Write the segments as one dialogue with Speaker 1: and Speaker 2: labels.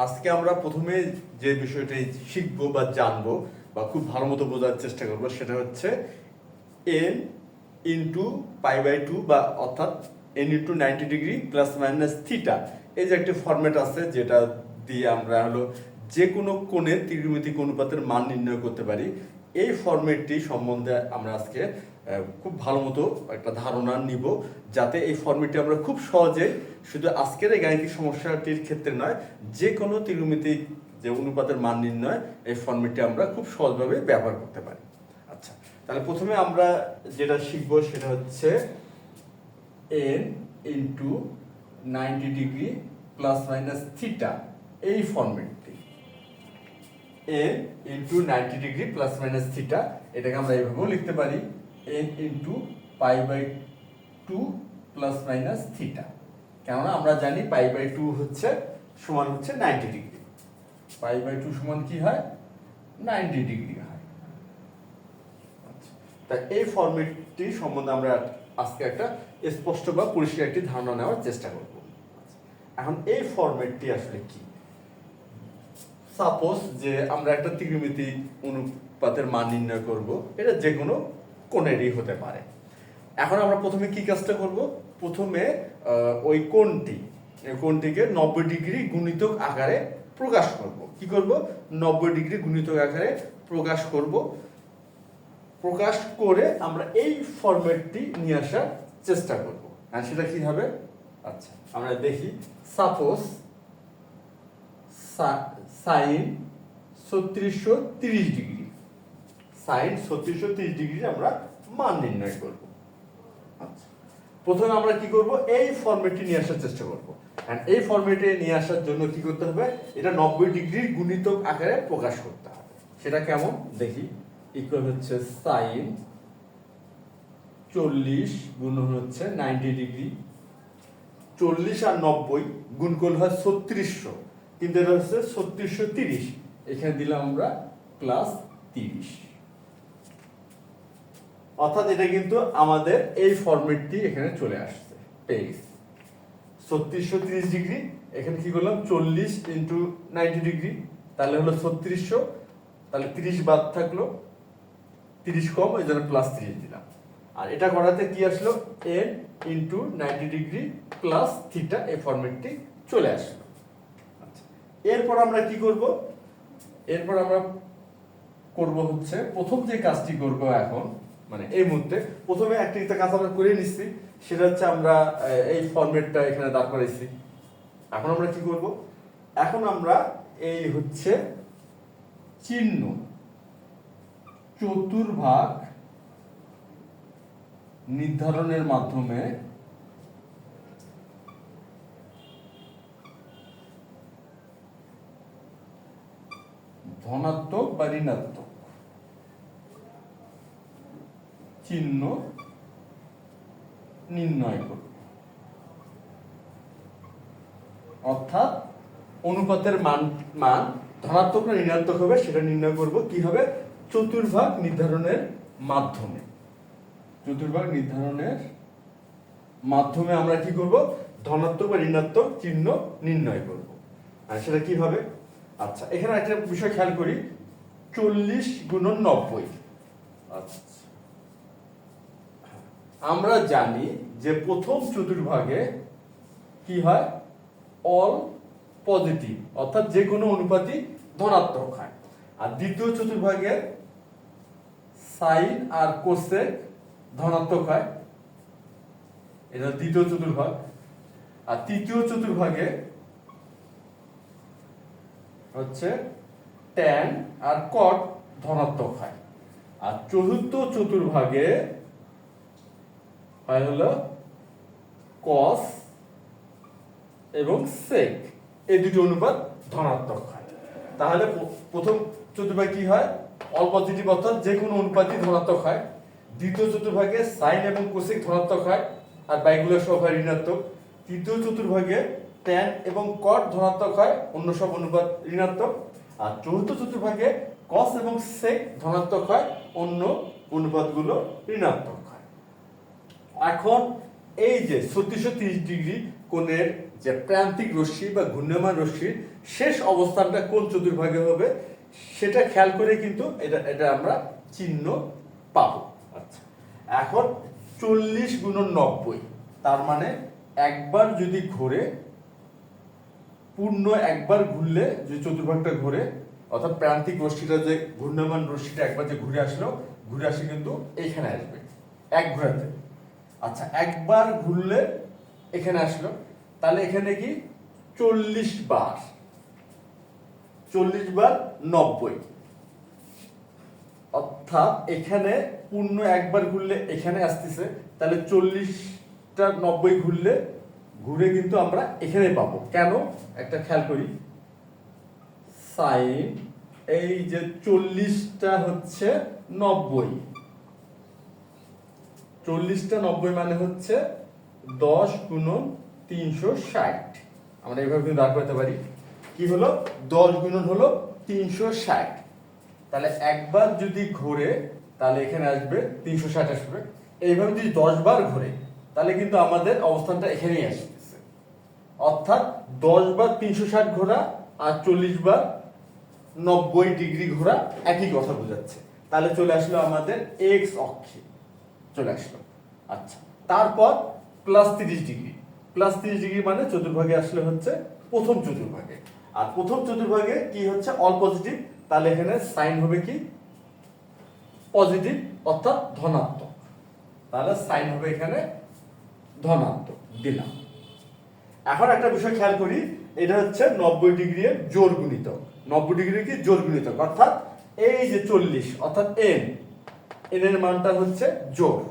Speaker 1: আজকে আমরা প্রথমে যে বিষয়টি শিখবো বা জানবো বা খুব ভালো মতো বোঝার চেষ্টা করবো সেটা হচ্ছে এন ইন্টু পাই/2 বা অর্থাৎ N into 90 degree plus minus theta. এই যে একটি ফরম্যাট আছে যেটা দিয়ে আমরা হলো যে কোনো কোণের ত্রিকোণমিতিক অনুপাতের মান নির্ণয় করতে পারি। এই ফরম্যাটটি সম্বন্ধে আমরা আজকে খুব ভালো মতো একটা ধারণা নিব, যাতে এই ফর্মেটটি আমরা খুব সহজে শুধু আজকের এই গাণিতিক সমস্যাটির ক্ষেত্রে নয়, যে কোনো ত্রিকোণমিতিক যে অনুপাতের মান নির্ণয় এই ফর্মেটটি আমরা খুব সহজভাবে ব্যবহার করতে পারি। আচ্ছা, তাহলে প্রথমে আমরা যেটা শিখবো সেটা হচ্ছে n into 90 degree plus minus theta, এই ফর্মেটটি n into 90 degree plus minus theta. এটাকে আমরা এইভাবেও লিখতে পারি এন ইন্টু পাই/2 প্লাস মাইনাস থিটা, কেননা আমরা জানি পাই/2 হচ্ছে সমান হচ্ছে 90 ডিগ্রি। পাই/2 সমান কি হয়? 90 ডিগ্রি হয়। তা এই ফর্মেটটি সম্বন্ধে আমরা আজকে একটা স্পষ্ট বা পরিষ্কার একটি ধারণা নেওয়ার চেষ্টা করব। এখন এই ফর্মেটটি আসলে কি? সাপোজ যে আমরা একটা ত্রিকোণমিতিক অনুপাতের মান নির্ণয় করব, এটা যে কোনো কোণেরই হতে পারে। এখন আমরা প্রথমে কি কাজটা করব? প্রথমে ওই কোণটিকে 90 ডিগ্রি গুণিতক আকারে প্রকাশ করব। কি করব? 90 ডিগ্রি গুণিতক আকারে প্রকাশ করব। প্রকাশ করে আমরা এই ফরম্যাটটি নিয়ে আসার চেষ্টা করব। আর সেটা কি হবে? আচ্ছা, আমরা দেখি। Suppose sine 3630 degree, sine 3630 degree আমরা মান নির্ণয় করব। আচ্ছা, প্রথমে আমরা কি করব? এই ফরম্যাটটি নিয়ে আসার চেষ্টা করব। এন্ড এই ফরম্যাটে নিয়ে আসার জন্য কি করতে হবে? এটা 90 ডিগ্রি গুণিতক আকারে প্রকাশ করতে হবে। সেটা কেমন দেখি। ইকুয়াল হচ্ছে সাইন 40 গুণন হচ্ছে 90 ডিগ্রি, 40 আর 90 গুণ করলে হয় 3600, কিন্তু এটা হচ্ছে 3630, এখানে দিলাম আমরা প্লাস 30। অর্থাৎ এটা কিন্তু আমাদের এই ফরম্যাটটি এখানে চলে আসছে, পেয়ে গেছি। 3630 ডিগ্রি, এখানে কি করলাম? 40 ইন্টু 90 ডিগ্রি, তাহলে হলো 3600, তাহলে 30 বাদ থাকলো, 30 কম, এই জন্য প্লাস 30 দিলাম। আর এটা করাতে কি আসলো? N into 90 degree plus theta, এই ফরম্যাটটি চলে আসলো। আচ্ছা, এরপর আমরা কি করব? এরপর আমরা করব হচ্ছে প্রথম যে কাজটি করব এখন, মানে এই মুহূর্তে প্রথমে একটা কাজ আমরা করে নিচ্ছি, সেটা হচ্ছে আমরা এই ফরম্যাটটা এখানে দাঁড় করাইছি। এখন আমরা কি করব? এখন আমরা এই হচ্ছে চিহ্ন চতুর্ভাগ নির্ধারণের মাধ্যমে ধনাত্মক বা ঋণাত্মক চিহ্ন নির্ণয় করব। অর্থাৎ অনুপাতের মান ধনাত্মক না ঋণাত্মক হবে সেটা নির্ণয় করব। কি হবে? চতুর্ভাগ নির্ধারণের মাধ্যমে। চতুর্ভাগ নির্ধারণের মাধ্যমে আমরা কি করব? ধনাত্মক বা ঋণাত্মক চিহ্ন নির্ণয় করব। আর সেটা কি হবে? আচ্ছা, এখানে একটা বিষয় খেয়াল করি, 40 গুণন 90। আচ্ছা, আমরা জানি যে প্রথম চতুর্ভাগে কি হয়? অল পজিটিভ, অর্থাৎ যে কোনো অনুপাতই ধনাত্মক হয়। আর দ্বিতীয় চতুর্ভাগে সাইন আর কোসেক ধনাত্মক হয়, এটা দ্বিতীয় চতুর্ভাগ। আর তৃতীয় চতুর্ভাগে হচ্ছে ট্যান আর কট ধনাত্মক হয়। আর চতুর্থ চতুর্ভাগে হয় হলো কস এবং সেক, এই দুটো অনুপাত ধনাত্মক হয়। তাহলে প্রথম চতুর্ভাগ কি হয়? অল পজিটিভ, অর্থাৎ যে কোনো অনুপাতই ধনাত্মক হয়। দ্বিতীয় চতুর্ভাগে সাইন এবং কোসেক ধনাত্মক হয়, আর বাইগুলো সব হয় ঋণাত্মক। তৃতীয় চতুর্ভাগে ট্যান এবং কট ধনাত্মক হয়, অন্য সব অনুপাত ঋণাত্মক। আর চতুর্থ চতুর্ভাগে কস এবং সেক ধনাত্মক হয়, অন্য অনুপাতগুলো ঋণাত্মক হয়। এখন এই যে 3630 ডিগ্রি কোণের যে প্রান্তিক রশ্মি বা ঘূর্ণায়মান রশ্মির শেষ অবস্থানটা কোন চতুর্ভাগে হবে সেটা খেয়াল করে কিন্তু এটা আমরা চিহ্ন পাবো। আচ্ছা, এখন 40×90, তার মানে একবার যদি ঘুরে, পূর্ণ একবার ঘুরলে যে চতুর্ভাগটা ঘুরে, অর্থাৎ প্রান্তিক রশ্মিটা যে ঘূর্ণায়মান রশ্মিটা একবার যে ঘুরে আসলো, ঘুরে আসে কিন্তু এইখানে আসবে এক ঘোরাতে। আচ্ছা, একবার ঘুরলে এখানে আসলো, তাহলে এখানে কি 40 বার 90, অর্থাৎ এখানে পূর্ণ একবার ঘুরলে এখানে আসতেছে, তাহলে 40টা 90 ঘুরলে ঘুরে কিন্তু আমরা এখানে পাবো। কেন একটা খেয়াল করি, সাইন এই যে 40টা হচ্ছে 90, 40টা 90 মানে হচ্ছে 10×360। আমরা এইভাবে কিন্তু দাঁড় করতে পারি, কি হলো 10 হলো 360। তাহলে একবার যদি ঘোরে তাহলে এখানে আসবে 360 আসবে। এইভাবে যদি 10 বার ঘোরে তাহলে কিন্তু আমাদের অবস্থানটা এখানেই আসতেছে, অর্থাৎ 10 বার 360 ঘোরা আর 40 বার 90 ডিগ্রি ঘোরা একই কথা বোঝাচ্ছে। তাহলে চলে আসলো আমাদের এক্স অক্ষে চলে আসলো। আচ্ছা, তারপর +30 ডিগ্রি, +30 ডিগ্রি মানে চতুর্ভাগে আসলে হচ্ছে প্রথম চতুর্ভাগে। আর প্রথম চতুর্ভাগে কি হচ্ছে অল পজিটিভ, তাহলে এখানে সাইন হবে কি পজিটিভ, অর্থাৎ ধনাত্মক। তাহলে সাইন হবে এখানে ধনাত্মক দিলাম। এখন একটা বিষয় খেয়াল করি, এটা হচ্ছে 90 ডিগ্রি এর জোড় গুণিতক। 90 ডিগ্রি কি জোড় গুণিতক, অর্থাৎ এই যে 40 অর্থাৎ এন এর মানটা হচ্ছে জোড়।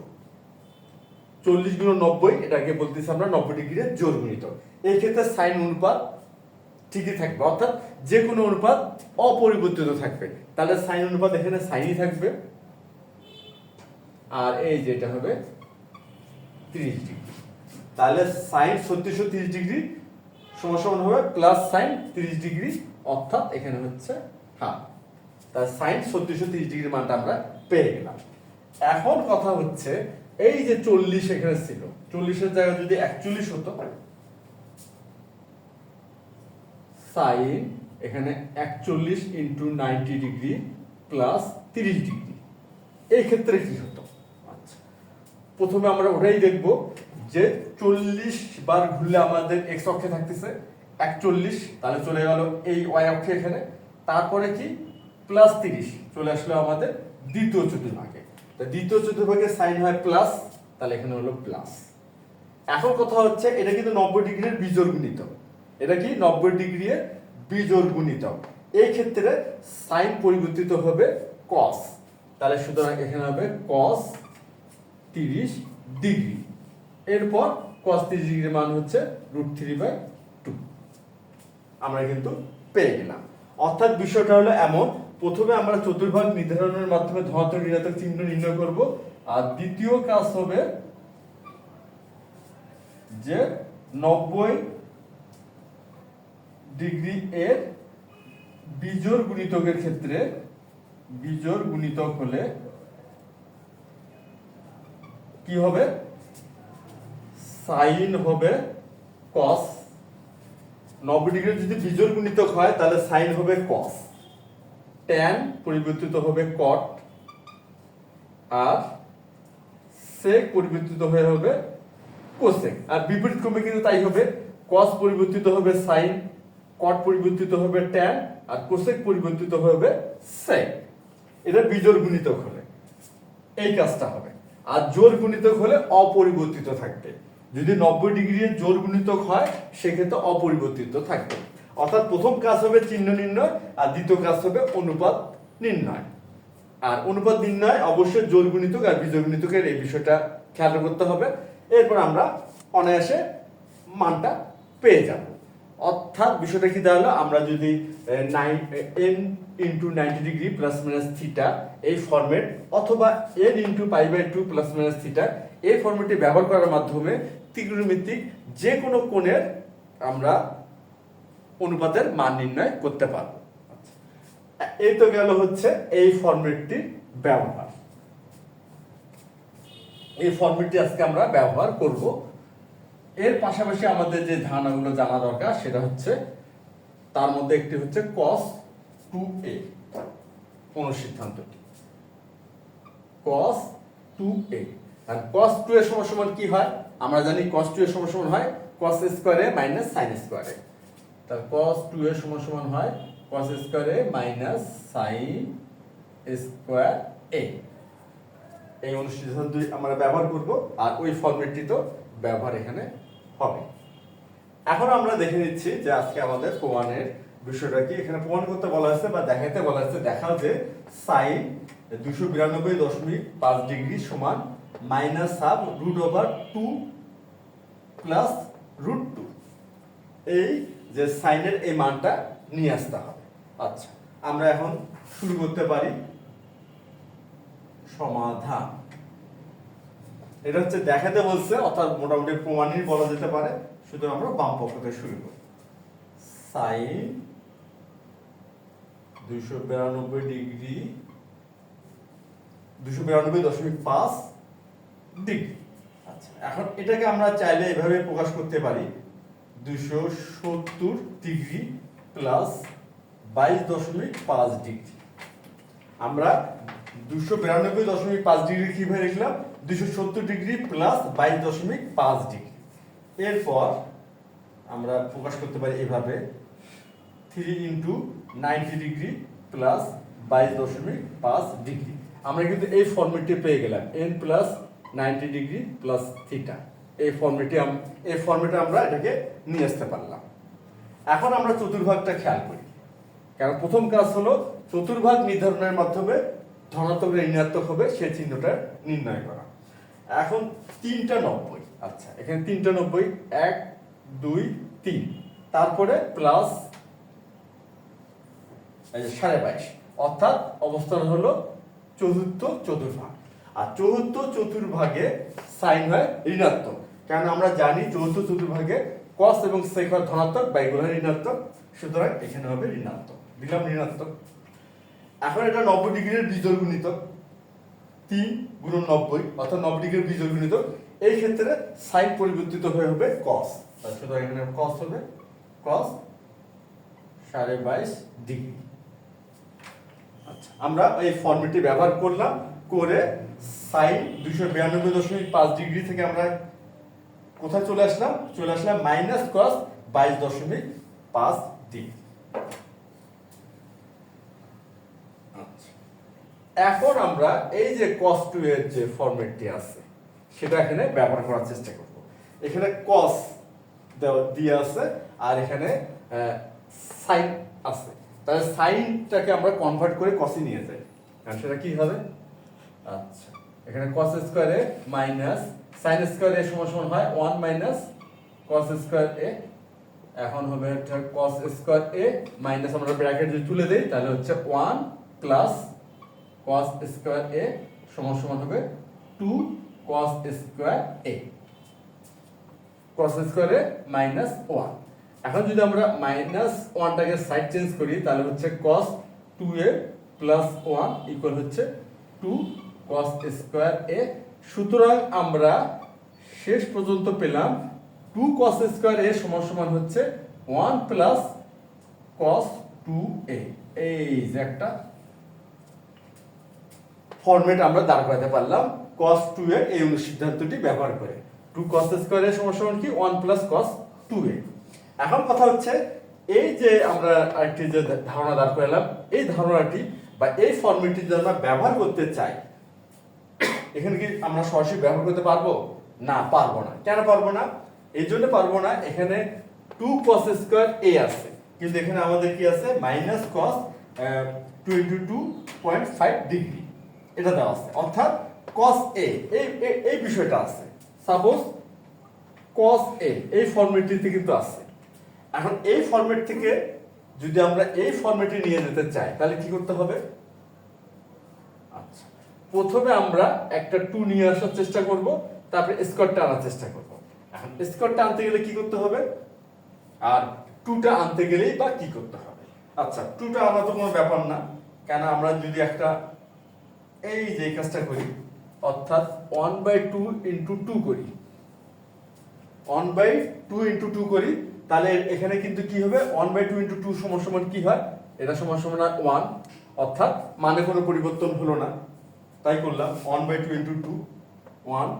Speaker 1: 40×90 এটাকে বলতেছি আমরা 90 ডিগ্রি এর জোড় গুণিতক। এই ক্ষেত্রে সাইন অনুপাত ঠিকই থাকবে, অর্থাৎ যে কোনো অনুপাত অপরিবর্তিত থাকবে। তাহলে সাইন অনুপাত এখানে সাইনই থাকবে, আর এই যেটা হবে 30 ডিগ্রি। তাহলে সাইন 3630 ডিগ্রি সমান হবে প্লাস সাইন 30 ডিগ্রি, অর্থাৎ এখানে হচ্ছে হাফ। তাহলে সাইন 3630 ডিগ্রি মানটা আমরা পেয়ে গেলাম। এখন কথা হচ্ছে এই যে 40 এখানে ছিল, 40-এর জায়গায় যদি 41 হতো, সাইন এখানে 41×90 ডিগ্রি প্লাস 30 ডিগ্রি, এই ক্ষেত্রে কি হতো? আচ্ছা, প্রথমে আমরা ওটাই দেখব যে 40 বার ঘুরলে আমাদের এক্স অক্ষে থাকতেছে 41, তাহলে চলে গেল এই ওয়াই অক্ষে এখানে। তারপরে কি +30 চলে আসলো আমাদের দ্বিতীয় চতুর্ভাগে। তো দ্বিতীয় চতুর্ভাগে সাইন হয় প্লাস, তাহলে এখানে হলো প্লাস। এখন কথা হচ্ছে এটা কিন্তু 90 ডিগ্রি এর বিজোড় গুণিতক, এটা কি 90 ডিগ্রি এর বিজোড় গুণিতক। এই ক্ষেত্রে সাইন পরিবর্তিত হবে কস, তাহলে সুতরাং এখানে হবে cos 30 ডিগ্রি। এরপর cos 30 ডিগ্রির মান হচ্ছে √3/2। আমরা কিন্তু পেয়ে গেলাম। অর্থাৎ বিষয়টা হলো এমন, প্রথমে আমরা চতুর্ভাগ নির্ধারণের মাধ্যমে ধনাত্মক ঋণাত্মক চিহ্ন নির্ণয় করব, আর দ্বিতীয় কাজ হবে যে 90 ডিগ্রি এর বিজোড় গুণিতকের ক্ষেত্রে, বিজোড় গুণিতক হলে কি হবে, সাইন হবে cos। 90 ডিগ্রি যদি বিজোড় গুণিতক হয় তাহলে সাইন হবে cos, tan পরিবর্তিত হবে cot, আর sec পরিবর্তিত হয়ে হবে cosec। আর বিপরীত ক্রমে কিন্তু তাই হবে, cos পরিবর্তিত হবে sin, cot পরিবর্তিত হবে tan, আর cosec পরিবর্তিত হবে sec। এটা বিজোড় গুণিতক হলে এই কাজটা হবে। আর জোড় গুণিতক হলে অপরিবর্তিত থাকবে। যদি 90 ডিগ্রি এর জোড় গুণিতক হয় সেক্ষেত্রে অপরিবর্তিত থাকবে। অর্থাৎ প্রথম কাজ হবে চিহ্ন নির্ণয়, আর দ্বিতীয় কাজ হবে অনুপাত নির্ণয়। আর অনুপাত নির্ণয় অবশ্যই জোড় গুণিতক আর বিজোড় গুণিতকের এই বিষয়টা খেয়াল করতে হবে। এরপর আমরা অনায়াসে মানটা পেয়ে যাব। অর্থাৎ বিষয়টা কি দাঁড়ালো, আমরা যদি n×90 degree plus minus theta এই ফরম্যাট, অথবা n×π/2 প্লাস মাইনাস থিটা এই ফরম্যাটটি ব্যবহার করার মাধ্যমে ত্রিকোণমিতিক যে কোনো কোণের আমরা অনুপাতের মান নির্ণয় করতে পারবো। এই তো গেল হচ্ছে এই ফরম্যাটটির ব্যবহার। এই ফরম্যাটটি আজকে আমরা ব্যবহার করব। এর পাশাপাশি আমাদের যে ধারণাগুলো জানা দরকার সেটা হচ্ছে তার মধ্যে একটি হচ্ছে cos 2a অনুসিদ্ধান্তটি cos 2a আর cos 2 এর সমান কি হয় আমরা জানি cos 2 এর সমান হয় cos স্কয়ারে মাইনাস sin স্কয়ারে তাহলে cos 2 এর সমান হয় cos স্কয়ারে মাইনাস sin স্কয়ার a এই অনুসিদ্ধান্ত আমরা ব্যবহার করব আর ওই ফরম্যাটটি তো ব্যবহার এখানে হবে। এখন আমরা দেখে নিচ্ছি যে আজকে আমাদের প্রমাণের বিষয়টা কি এখানে প্রমাণ করতে বলা হয়েছে বা দেখাতে বলা হয়েছে দেখাও যে sin 292.5 ডিগ্রি সমান minus half root over 2 plus root 2 এই যে সাইনের এই মানটা নিয়ে আসতে হবে। আচ্ছা আমরা এখন শুরু করতে পারি সমাধান। এটা হচ্ছে দেখাতে বলছে অর্থাৎ মোটামুটি প্রমাণই বলা যেতে পারে শুধু আমরা বাম পক্ষ থেকে শুরু করি sin 292 ডিগ্রি 292.5 ডিগ্রি। আচ্ছা এখন এটাকে আমরা চাইলে এভাবে প্রকাশ করতে পারি 270 ডিগ্রি প্লাস 22.5 ডিগ্রি। আমরা 292.5 ডিগ্রি কিভাবে লিখলাম 270 ডিগ্রি প্লাস 22.5 ডিগ্রি। এরপর আমরা প্রকাশ করতে পারি এভাবে 3 ইন্টু 90 ডিগ্রি প্লাস 22.5 ডিগ্রি। আমরা কিন্তু এই ফর্মেটটি পেয়ে গেলাম n plus 90 degree plus theta এই ফর্মেটে আমরা এটাকে নিয়ে আসতে পারলাম। এখন আমরা চতুর্ভাগটা খেয়াল করি কারণ প্রথম কাজ হলো চতুর্ভাগ নির্ধারণের মাধ্যমে ধনাত্মক ঋণাত্মক হবে সেই চিহ্নটা নির্ণয় করা। এখন 3টা 90 আচ্ছা এখানে 3টা 90 1 2 3 তারপরে প্লাস 22.5 অর্থাৎ অবস্থান হলো চতুর্থ চতুর্ভাগ আর চতুর্থ চতুর্ভাগে সাইন হয় ঋণাত্মক কারণ আমরা জানি চতুর্থ চতুর্ভাগে cos এবং sec হয় ধনাত্মক বা এগুলো ঋণাত্মক সুতরাং এখানে হবে ঋণাত্মক দিলাম ঋণাত্মক। এখন এটা 90 ডিগ্রির বিজোড় গুণিতক 3 গুণন 90 অর্থাৎ 90 ডিগ্রির বিজোড় গুণিতক এই ক্ষেত্রে সাইন পরিবর্তিত হয়ে হবে cos সুতরাং এখানে cos হবে cos 22.5 ডিগ্রি। আচ্ছা আমরা এই ফর্মুলাটি ব্যবহার করলাম করে sin 292.5 ডিগ্রি থেকে আমরা কোথায় চলে আসলাম মাইনাস cos 22.5 ডিগ্রি। এখন আমরা এই যে cos 2 এর যে ফরম্যাটটি আছে সেটা এখানে ব্যবহার করার চেষ্টা করব। এখানে cos দিয়ে আছে আর এখানে sin আছে তাহলে সাইনটাকে আমরা কনভার্ট করে cos এ নিয়ে যাই আর সেটা কি হবে আচ্ছা এখানে cos স্কয়ারে মাইনাস sin স্কয়ারে সমান হয় 1 মাইনাস cos স্কয়ার a এখন হবে এটা cos স্কয়ার a মাইনাস আমরা ব্র্যাকেট যদি তুলে দেই তাহলে হচ্ছে 1 প্লাস cos স্কয়ার a সমান হবে 2 cos স্কয়ার a cos স্কয়ারে মাইনাস 1 এখন যদি আমরা মাইনাস 1 টাকে সাইড চেঞ্জ করি তাহলে হচ্ছে cos 2a প্লাস 1 ইকুয়াল হচ্ছে 2 cos স্কয়ার a সুতরাং আমরা শেষ পর্যন্ত পেলাম 2 cos স্কয়ার a সমান হচ্ছে 1 প্লাস cos 2a এই যে একটা ফরম্যাট আমরা দাঁড় করাতে পারলাম cos 2 এর এই অনুসিদ্ধান্তটি ব্যবহার করে 2 cos স্কয়ার এর সমান কি 1 প্লাস cos 2a। এখন কথা হচ্ছে এই যে আমরা আরেকটি যে ধারণা দাঁড় করালাম এই ধারণাটি বা এই ফরম্যাটটি যদি আমরা ব্যবহার করতে চাই এখানে কি আমরা সরাসরি ব্যবহার করতে পারবো না পারবো না কেন পারবো না এই জন্য পারবো না এখানে 2 cos স্কয়ার a আছে কিন্তু এখানে আমাদের কি আছে মাইনাস cos 22.5 ডিগ্রি এটা দেওয়া আছে অর্থাৎ cos a এই বিষয়টা আছে সাপোজ cos a এই ফরম্যাটটিতে কিন্তু আছে। এখন এই ফরম্যাট থেকে যদি আমরা এই ফরম্যাটে নিয়ে যেতে চাই তাহলে কি করতে হবে আচ্ছা প্রথমে আমরা একটা 2 নিয়ে আসার চেষ্টা করব তারপরে স্কয়ারটা আনার চেষ্টা করব। এখন স্কয়ারটা আনতে গেলে কি করতে হবে আর 2টা আনতে গেলেই বা কি করতে হবে আচ্ছা 2টা আনা তো কোনো ব্যাপার না কেন আমরা যদি একটা এই যে কাজটা করি অর্থাৎ 1/2 * 2 করি 1/2 ইন্টু 2 করি, তাহলে এখানে কিন্তু কি হবে 1/2 ইন্টু 2 সমান সমান কি হয়, এটা সমান সমান 1, অর্থাৎ মানে কোনো পরিবর্তন হলো না, তাই করলাম 1/2 ইন্টু 2 1,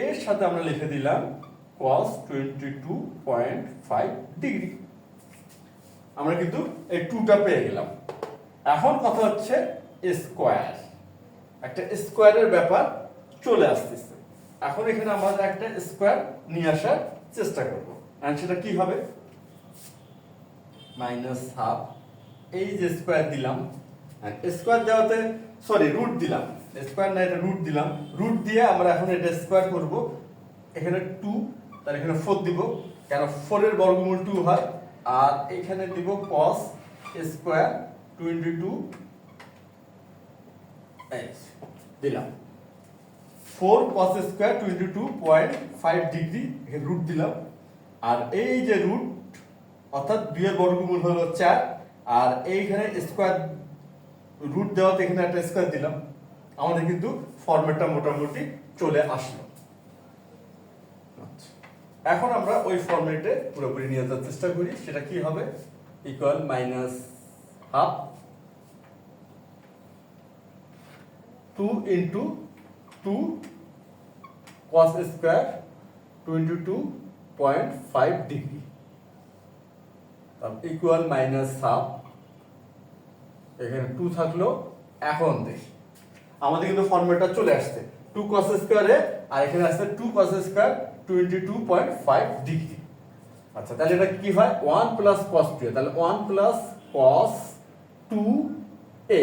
Speaker 1: এর সাথে আমরা লিখে দিলাম cos 22.5 ডিগ্রি। আমরা কিন্তু এই 2টা পেয়ে গেলাম। এখন কথা হচ্ছে স্কোয়ার, একটা স্কোয়ারের ব্যাপার চলে আসতেছে। এখন এখানে আমরা একটা স্কোয়ার নিয়ে আসার চেষ্টা করব, আর সেটা কি হবে, -1/2 এই যে স্কোয়ার দিলাম, স্কোয়ার দেওয়াতে সরি রুট দিলাম, স্কোয়ার না এটা রুট দিলাম, রুট দিয়ে আমরা এখন এটা স্কোয়ার করব, এখানে 2 তার এখানে 4 দিব, কেন 4 এর বর্গমূল 2 হয়, আর এখানে দিব cos স্কোয়ার 22 দিলাম 4 cos স্কোয়ার 22.5 ডিগ্রি, এখানে রুট দিলাম, আর এই যে রুট অর্থাৎ 2 এর বর্গমূল হলো 4, আর এইখানে স্কোয়ার রুট দেওয়াতে এখানে একটা স্কোয়ার দিলাম, আমাদের কিন্তু ফরম্যাটটা মোটামুটি চলে আসলো। এখন আমরা ওই ফরম্যাটে পুরোপুরি নিয়ে যাওয়ার চেষ্টা করি, সেটা কি হবে, equal -1/2 2 into 2 cos square 22.5 degree equal -1/2, এখানে 2 থাকলো। এখন দেখি আমাদের কিন্তু ফর্মুলাটা চলে আসছে 2 cos স্কয়ারে, আর এখানে আসছে 2 cos স্কয়ার 22.5 ডিগ্রি। আচ্ছা, তাহলে এটা কি হয় 1 প্লাস cos 2, তাহলে 1 প্লাস cos 2a,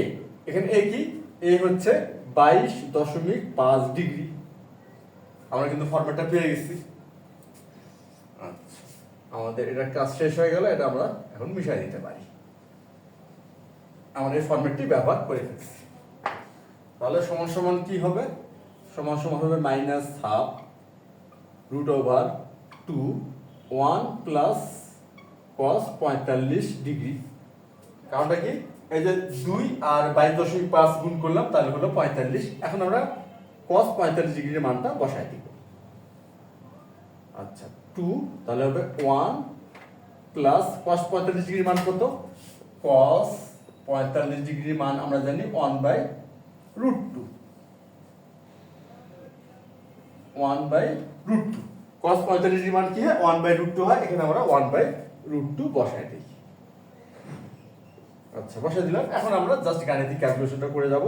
Speaker 1: এখানে a কি, a হচ্ছে 22.5 ডিগ্রি। আমরা কিন্তু ফর্মুলাটা পেয়ে গেছি। আচ্ছা, আমাদের এটা কাজ শেষ হয়ে গেল, এটা আমরা এখন মিশিয়ে দিতে পারি। আমরা এই ফরম্যাটটি ব্যবহার করে ফেলছি। তাহলে সমান সমান কি হবে, সমান সমান হবে -1/2 √2 1 প্লাস cos 45 ডিগ্রি। কারণটা কি, এই যে 2 আর 22.5 গুণ করলাম, তাহলে হলো 45। এখন আমরা cos 45 ডিগ্রির মানটা বসাই দিব। আচ্ছা 2, তাহলে হবে 1 প্লাস cos 45 ডিগ্রির মান কত, cos 45 ডিগ্রির মান আমরা জানি 1/√2 1/√2 cos 45 ডিগ্রির মান কি হয় 1/√2 হয়, এখানে আমরা 1/√2 বসাই দিই। আচ্ছা, বসাই দিলাম। এখন আমরা জাস্ট গাণিতিক ক্যালকুলেশনটা করে যাব।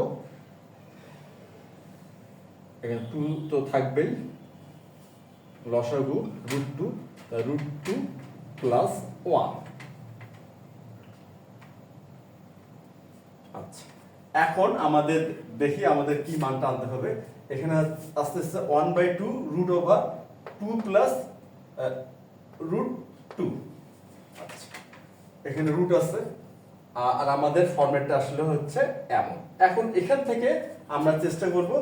Speaker 1: এখানে 2 তো থাকবেই, লসাগু √2 √2 প্লাস 1। আচ্ছা, এখন আমাদের দেখি আমাদের কি মানটা আনতে হবে। এখানে আস্তে আস্তে 1/2 √2 প্লাস √2। আচ্ছা, এখানে রুট আছে, আর আমাদের ফরম্যাটটা আসলে হচ্ছে এমন। এখন এখান থেকে আমরা চেষ্টা করব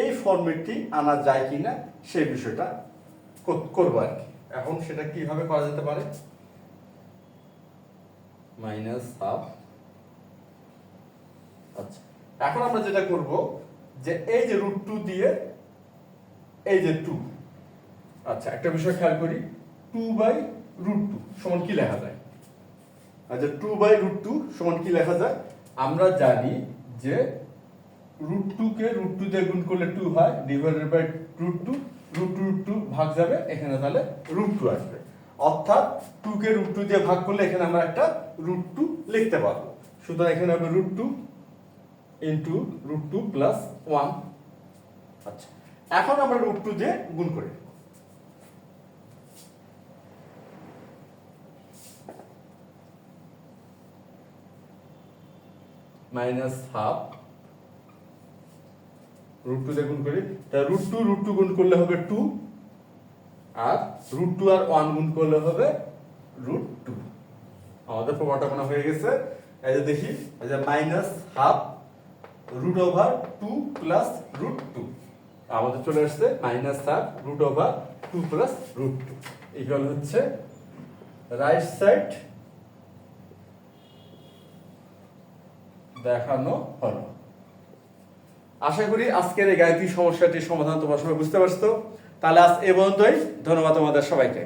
Speaker 1: এই ফরম্যাটটি আনা যায় কিনা সেই বিষয়টা করবো আর কি। এখন সেটা কিভাবে করা যেতে পারে, -1/2। আচ্ছা, এখন আমরা যেটা করব যে এই যে √2 দিয়ে এই যে 2, আচ্ছা একটা বিষয় খেয়াল করি, 2/√2 সমান কি লেখা যায়, আচ্ছা 2/√2 সমান কি লেখা যায়, আমরা জানি যে √2 কে √2 দিয়ে গুণ করলে 2 হয়, ডিভাইডেড বাই √2, √2 ভাগ যাবে, এখানে তাহলে √2 আসবে, অর্থাৎ 2 কে √2 দিয়ে ভাগ করলে এখানে আমরা একটা √2 লিখতে পারবো। সুতরাং এখানে হবে √2 ইন্টু √2 প্লাস 1। আচ্ছা, এখন আমরা √2 দিয়ে গুণ করি, -1/2 √2 দিয়ে গুণ করি, তাহলে √2 গুণ করলে হবে 2, আর √2 আর 1 গুণ করলে হবে √2। আমাদের প্রমাণটা মনে হয়ে গেছে। এই যে দেখি, এই যে -1/2 √2 প্লাস √2, আমাদের চলে আসছে -1/2 √2 প্লাস √2 ইকুয়াল হচ্ছে রাইট সাইড দেখানো হলো। আশা করি আজকের এই গাণিতিক সমস্যাটির সমাধান তোমরা সবাই বুঝতে পারছো। তাহলে আজ এ পর্যন্তই। ধন্যবাদ তোমাদের সবাইকে।